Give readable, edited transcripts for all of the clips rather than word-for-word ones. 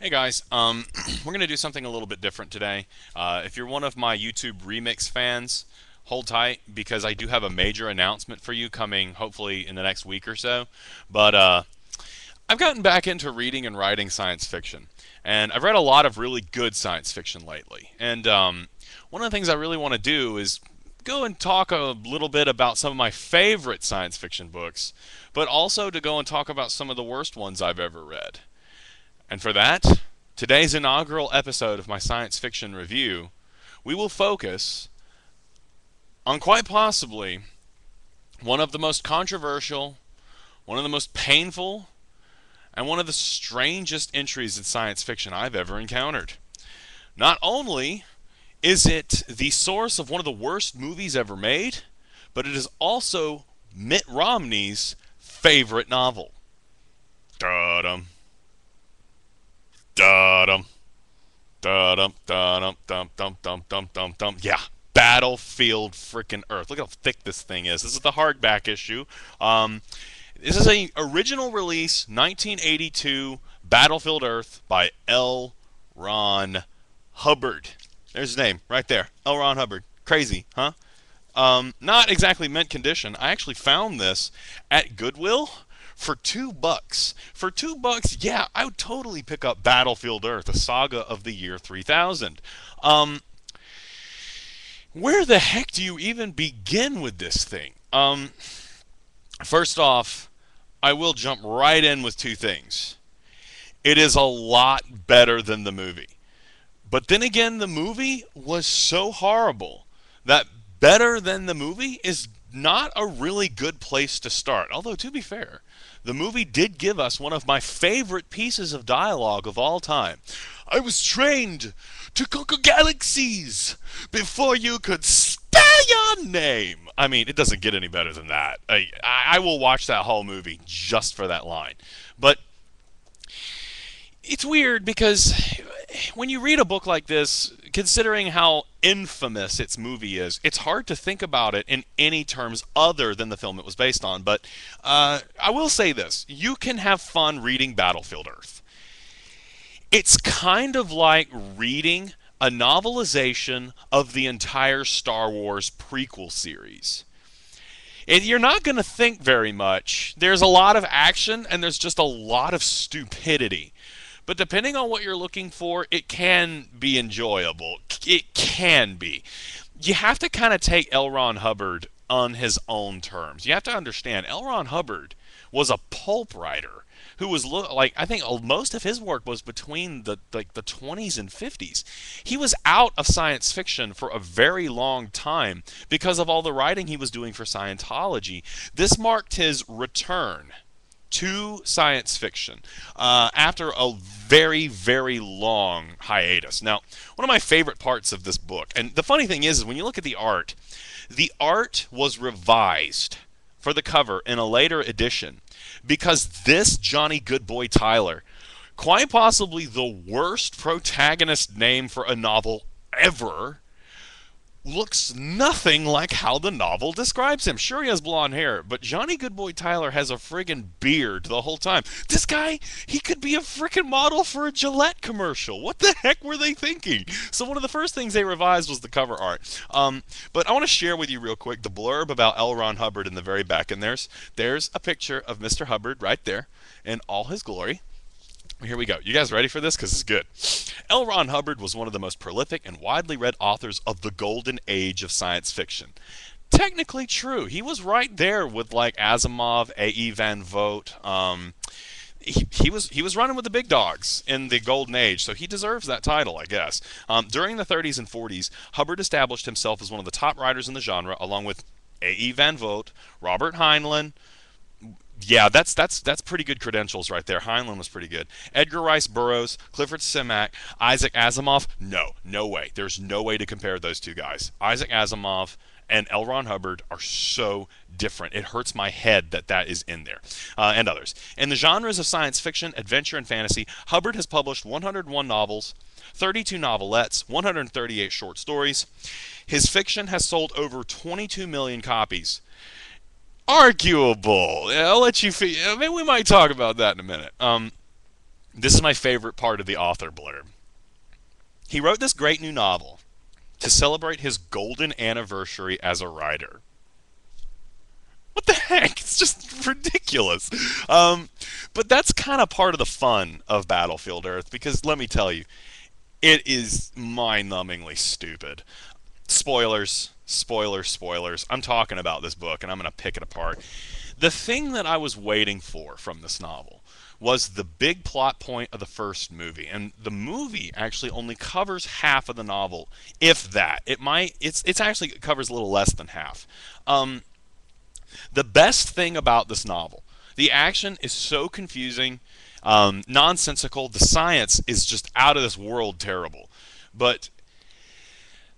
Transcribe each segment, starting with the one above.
Hey guys, we're gonna do something a little bit different today. If you're one of my YouTube remix fans, hold tight because I do have a major announcement for you coming hopefully in the next week or so. But I've gotten back into reading and writing science fiction, and I've read a lot of really good science fiction lately. And one of the things I really want to do is go and talk a little bit about some of my favorite science fiction books, but also to go and talk about some of the worst ones I've ever read. And for that, today's inaugural episode of my science fiction review, we will focus on quite possibly one of the most controversial, one of the most painful, and one of the strangest entries in science fiction I've ever encountered. Not only is it the source of one of the worst movies ever made, but it is also Mitt Romney's favorite novel. Da-dum, da-dum. Dum dum dum dum dum dum dum dum dum. Yeah, Battlefield frickin' Earth. Look how thick this thing is. This is the hardback issue. Um, this is a original release, 1982, Battlefield Earth by L. Ron Hubbard. There's his name right there, L. Ron Hubbard. Crazy, huh? Not exactly mint condition. I actually found this at Goodwill for $2. For $2, yeah, I would totally pick up Battlefield Earth, a saga of the year 3000. Um, where the heck do you even begin with this thing? First off, I will jump right in with two things. It is a lot better than the movie. But then again, the movie was so horrible that better than the movie is not a really good place to start. Although, to be fair, the movie did give us one of my favorite pieces of dialogue of all time. I was trained to conquer galaxies before you could spell your name. I mean, it doesn't get any better than that. I will watch that whole movie just for that line. But it's weird because when you read a book like this, considering how infamous its movie is, it's hard to think about it in any terms other than the film it was based on. But I will say this: you can have fun reading Battlefield Earth. It's kind of like reading a novelization of the entire Star Wars prequel series. You're not going to think very much. There's a lot of action and there's just a lot of stupidity. But depending on what you're looking for, it can be enjoyable. It can be. You have to kind of take L. Ron Hubbard on his own terms. You have to understand, L. Ron Hubbard was a pulp writer who was like, I think most of his work was between the 20s and 50s. He was out of science fiction for a very long time because of all the writing he was doing for Scientology. This marked his return to science fiction after a very, very long hiatus. Now, one of my favorite parts of this book, and the funny thing is when you look at the art was revised for the cover in a later edition because this Johnny Goodboy Tyler, quite possibly the worst protagonist name for a novel ever, looks nothing like how the novel describes him. Sure, he has blonde hair, but Johnny Goodboy Tyler has a friggin' beard the whole time. This guy, he could be a frickin' model for a Gillette commercial. What the heck were they thinking? So one of the first things they revised was the cover art. But I want to share with you real quick the blurb about L. Ron Hubbard in the very back, and there's a picture of Mr. Hubbard right there in all his glory. Here we go. You guys ready for this? Because it's good. L. Ron Hubbard was one of the most prolific and widely read authors of the golden age of science fiction. Technically true. He was right there with like Asimov, A.E. Van Vogt. He was running with the big dogs in the golden age, so he deserves that title, I guess. During the 30s and 40s, Hubbard established himself as one of the top writers in the genre, along with A.E. Van Vogt, Robert Heinlein. Yeah, that's pretty good credentials right there. Heinlein was pretty good. Edgar Rice Burroughs, Clifford Simak, Isaac Asimov. No way. There's no way to compare those two guys. Isaac Asimov and L. Ron Hubbard are so different. It hurts my head that that is in there. And others. In the genres of science fiction, adventure, and fantasy, Hubbard has published 101 novels, 32 novelettes, 138 short stories. His fiction has sold over 22 million copies. Arguable. I'll let you. Maybe we might talk about that in a minute. This is my favorite part of the author blurb. He wrote this great new novel to celebrate his golden anniversary as a writer. What the heck? It's just ridiculous. But that's kind of part of the fun of Battlefield Earth because let me tell you, it is mind-numbingly stupid. Spoilers, spoilers, spoilers. I'm talking about this book and I'm going to pick it apart. The thing that I was waiting for from this novel was the big plot point of the first movie, and the movie actually only covers half of the novel, if that. It's actually it covers a little less than half. Um, the best thing about this novel, the action is so confusing, nonsensical. The science is just out of this world terrible, but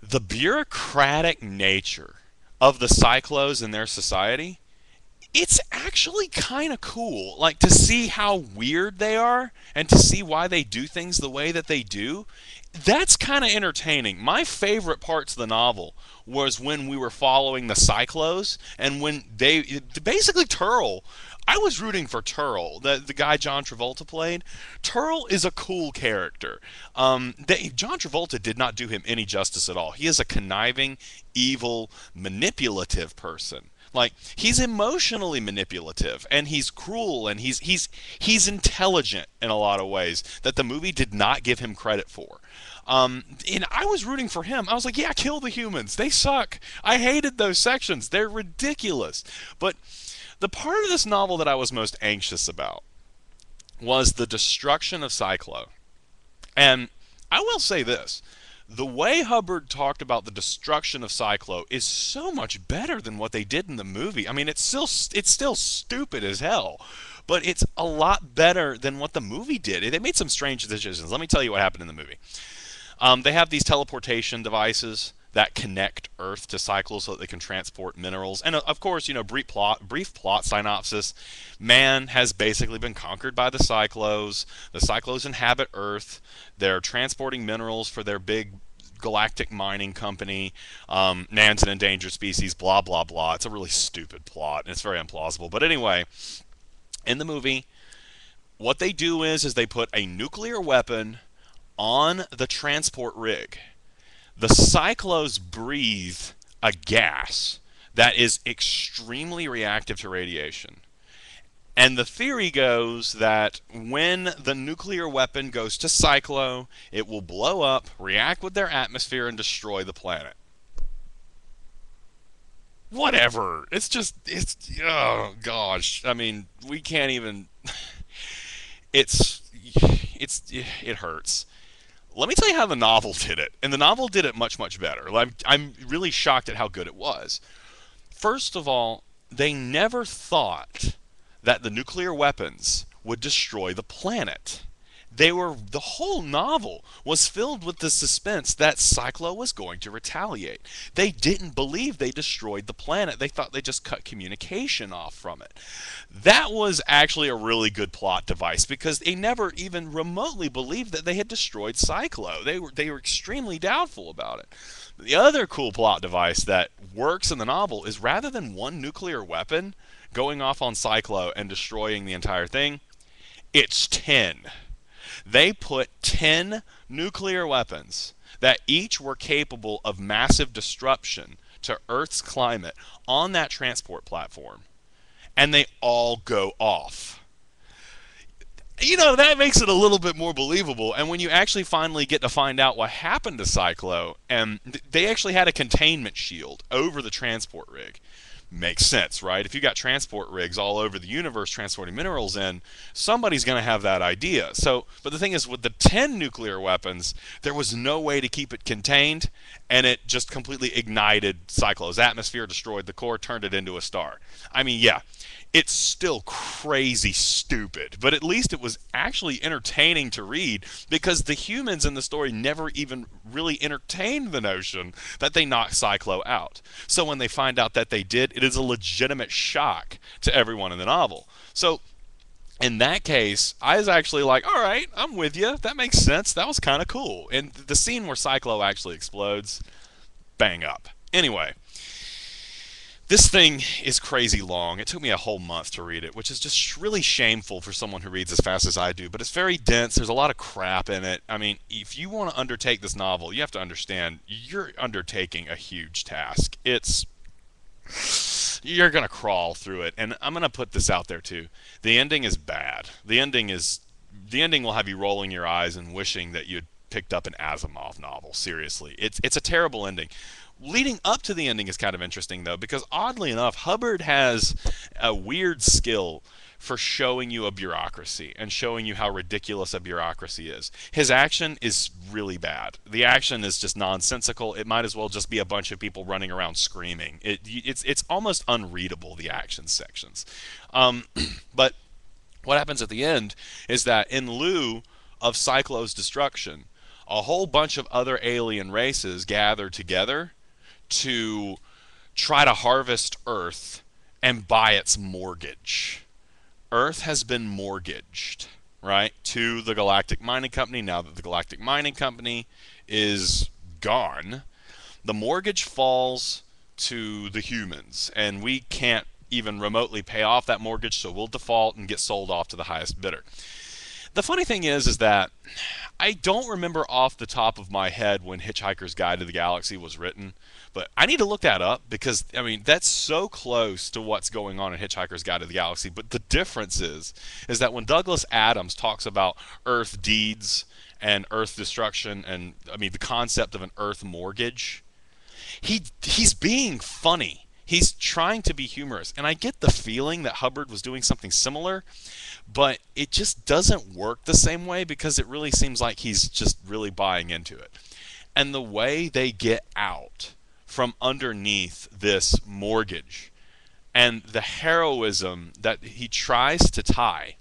the bureaucratic nature of the Psychlos and their society, it's actually kind of cool. Like to see how weird they are and to see why they do things the way that they do. That's kind of entertaining. My favorite parts of the novel was when we were following the Psychlos and when they basically Turl. I was rooting for Turl, the guy John Travolta played. Turl is a cool character. John Travolta did not do him any justice at all. He is a conniving, evil, manipulative person. Like he's emotionally manipulative and he's cruel and he's intelligent in a lot of ways that the movie did not give him credit for. And I was rooting for him. I was like, yeah, kill the humans. They suck. I hated those sections. They're ridiculous. But the part of this novel that I was most anxious about was the destruction of Psychlo. And I will say this. The way Hubbard talked about the destruction of Psychlo is so much better than what they did in the movie. I mean, it's still stupid as hell, but it's a lot better than what the movie did. They made some strange decisions. Let me tell you what happened in the movie. They have these teleportation devices that connect Earth to Psychlo so that they can transport minerals. And of course, brief plot synopsis. Man has basically been conquered by the Psychlos. The Psychlos inhabit Earth. They're transporting minerals for their big galactic mining company. Man's an endangered species, blah, blah, blah. It's a really stupid plot, and it's very implausible. But anyway, in the movie, what they do is they put a nuclear weapon on the transport rig. The Psychlos breathe a gas that is extremely reactive to radiation. And the theory goes that when the nuclear weapon goes to Psychlo, it will blow up, react with their atmosphere, and destroy the planet. Whatever. Oh gosh. I mean, we can't even. It's, it hurts. Let me tell you how the novel did it. And the novel did it much, much better. I'm really shocked at how good it was. First of all, they never thought that the nuclear weapons would destroy the planet. The whole novel was filled with the suspense that Psychlo was going to retaliate. They didn't believe they destroyed the planet. They thought they just cut communication off from it. That was actually a really good plot device because they never even remotely believed that they had destroyed Psychlo. They were extremely doubtful about it. The other cool plot device that works in the novel is rather than one nuclear weapon going off on Psychlo and destroying the entire thing, it's 10. They put 10 nuclear weapons that each were capable of massive disruption to Earth's climate on that transport platform, and they all go off. That makes it a little bit more believable. And when you actually finally get to find out what happened to Psychlo, and they actually had a containment shield over the transport rig. Makes sense, right? If you got transport rigs all over the universe transporting minerals in, somebody's going to have that idea. But the thing is, with the 10 nuclear weapons, there was no way to keep it contained, and it just completely ignited Psychlo's atmosphere, destroyed the core, turned it into a star. I mean, yeah, it's still crazy stupid, but at least it was actually entertaining to read because the humans in the story never even really entertained the notion that they knocked Psychlo out. So when they find out that they did, it is a legitimate shock to everyone in the novel. So in that case, I was actually like, all right, I'm with you. That makes sense. That was kind of cool. And the scene where Psychlo actually explodes, bang up. Anyway, This thing is crazy long. It took me a whole month to read it, which is just really shameful for someone who reads as fast as I do. But it's very dense. There's a lot of crap in it. I mean, if you want to undertake this novel, you have to understand you're undertaking a huge task. You're going to crawl through it. And I'm going to put this out there too. The ending is bad. The ending will have you rolling your eyes and wishing that you'd picked up an Asimov novel. Seriously. It's a terrible ending. Leading up to the ending is kind of interesting though, because oddly enough, Hubbard has a weird skill for showing you a bureaucracy and showing you how ridiculous a bureaucracy is. His action is really bad. The action is just nonsensical. It might as well just be a bunch of people running around screaming. It's almost unreadable, the action sections. But what happens at the end is that in lieu of Psychlo's destruction, a whole bunch of other alien races gather together to try to harvest Earth and buy its mortgage. Earth has been mortgaged, right, to the Galactic Mining Company. Now that the Galactic Mining Company is gone, the mortgage falls to the humans, and we can't even remotely pay off that mortgage, so we'll default and get sold off to the highest bidder. The funny thing is that I don't remember off the top of my head when Hitchhiker's Guide to the Galaxy was written, but I need to look that up because, I mean, that's so close to what's going on in Hitchhiker's Guide to the Galaxy. But the difference is that when Douglas Adams talks about Earth deeds and Earth destruction and, I mean, the concept of an Earth mortgage, he's being funny. He's trying to be humorous. And I get the feeling that Hubbard was doing something similar, but it just doesn't work the same way because it really seems like he's just really buying into it. And the way they get out from underneath this mortgage and the heroism that he tries to tie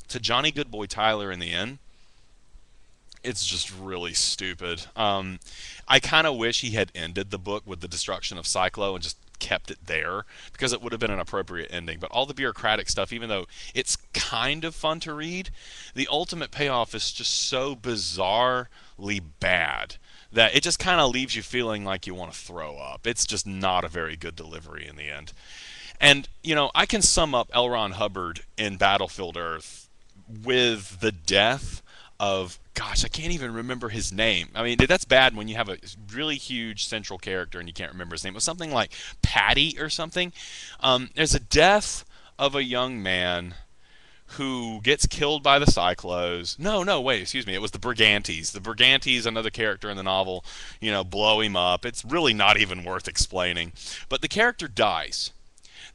to Johnny Goodboy Tyler in the end, it's just really stupid. I kind of wish he had ended the book with the destruction of Psychlo and just kept it there because it would have been an appropriate ending. But all the bureaucratic stuff, even though it's kind of fun to read, the ultimate payoff is just so bizarrely bad that it just kind of leaves you feeling like you want to throw up. It's just not a very good delivery in the end. And, you know, I can sum up L. Ron Hubbard in Battlefield Earth with the death of, gosh, I can't even remember his name. I mean, that's bad when you have a really huge central character and you can't remember his name. It was something like Patty or something. There's a death of a young man who gets killed by the Psychlos. No, wait, excuse me. It was the Brigantes. The Brigantes, another character in the novel, you know, blow him up. It's really not even worth explaining. But the character dies.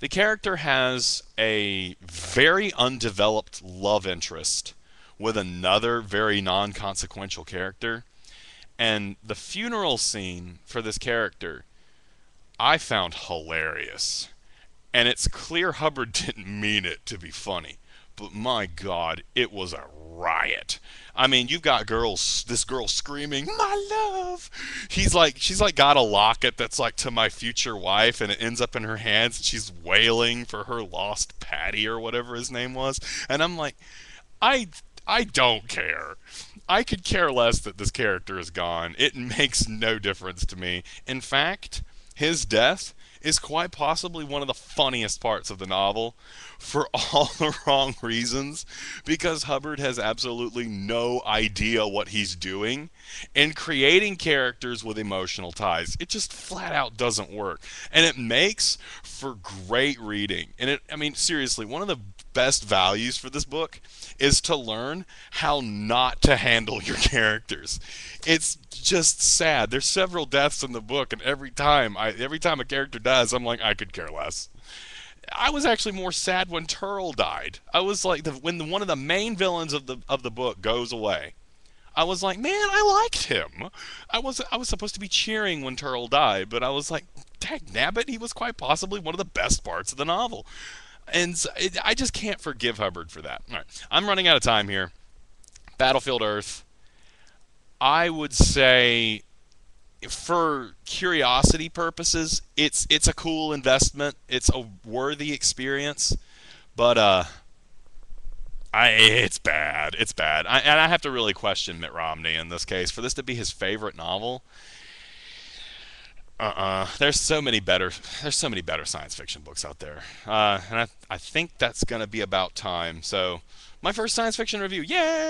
The character has a very undeveloped love interest with another very non-consequential character. And the funeral scene for this character I found hilarious. And it's clear Hubbard didn't mean it to be funny. But my God, it was a riot. I mean, you've got this girl screaming, "My love!" She's like got a locket that's like to my future wife, and it ends up in her hands, and she's wailing for her lost Patty or whatever his name was. And I'm like, I don't care. I could care less that this character is gone. It makes no difference to me. In fact, his death is quite possibly one of the funniest parts of the novel for all the wrong reasons, because Hubbard has absolutely no idea what he's doing in creating characters with emotional ties. It just flat out doesn't work, and it makes for great reading. And I mean, seriously, one of the best values for this book is to learn how not to handle your characters. It's just sad. There's several deaths in the book, and every time a character dies, I'm like, I could care less. I was actually more sad when Turl died. I was like, when one of the main villains of the book goes away, I was like, man, I liked him. I was supposed to be cheering when Turl died, but I was like, dang nabbit, he was quite possibly one of the best parts of the novel. And I just can't forgive Hubbard for that. All right, I'm running out of time here. Battlefield Earth, I would say, for curiosity purposes, it's a cool investment. It's a worthy experience, but it's bad. It's bad. And I have to really question Mitt Romney in this case for this to be his favorite novel. There's so many better. There's so many better science fiction books out there, and I think that's gonna be about time. So, my first science fiction review. Yay!